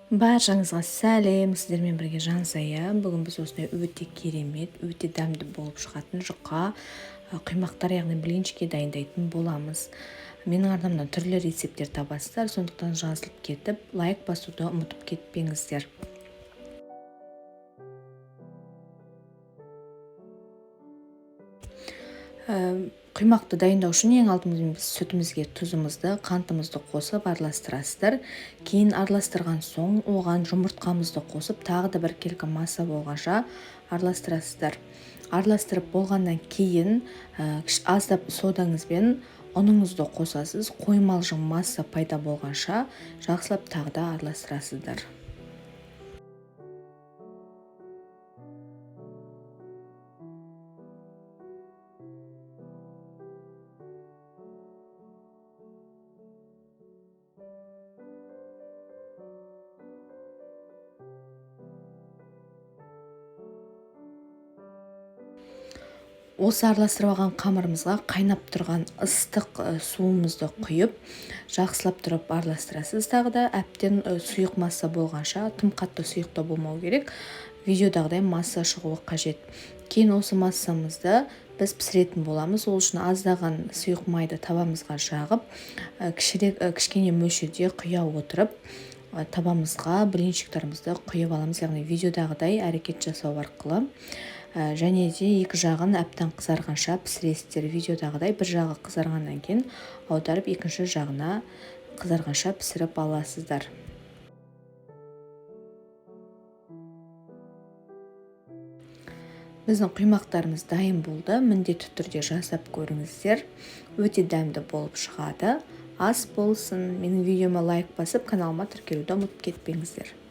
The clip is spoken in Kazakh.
Баршаңызға сәлем, сіздермен бірге Жансая. Бүгін біз осындай өте керемет, өте дәмді болып шығатын жұқа құймақтар, яғни блинчики дайындайтын боламыз. Менің арнамнан түрлі рецепттер табасыздар, сондықтан жазылып кетіп, лайк басуды ұмытып кетпеңіздер. Құймақты дайындау үшін ең алдымен біз сүтімізге тұзымызды, қантымызды қосып араластырасыздар. Кейін араластырған соң оған жұмыртқамызды қосып, тағы да бір келкі масса болғанша араластырасыздар. Араластырып болғаннан кейін аздап содаңызбен ұныңызды қосасыз. Қоймалжың масса пайда болғанша жақсылап тағы да араластырасыздар. Осы араластырып алған қамырымызға қайнап тұрған ыстық суымызды құйып, жақсылап тұрып араластырасыз. Тағы да әбден сұйық масса болғанша, тым қатты сұйық та болмау керек. Видеодағыдай масса шығуы қажет. Кейін осы массамызды біз пісіретін боламыз. Ол үшін аздаған сұйық майды табамызға жағып, кішкене мөлшерде құя отырып, табамызға блинчиктарымызды құйып аламыз. Яғни видеодағыдай әрекет жасау арқылы және де екі жағын әбден қызарғанша пісіресіздер. Видеодағыдай бір жағы қызарғаннан кейін аударып екінші жағына қызарғанша пісіріп аласыздар. Біздің құймақтарымыз дайын болды. Міндетті түрде жасап көріңіздер. Өте дәмді болып шығады. Ас болсын. Менің видеома лайк басып, каналыма тіркелуді ұмытып кетпеңіздер.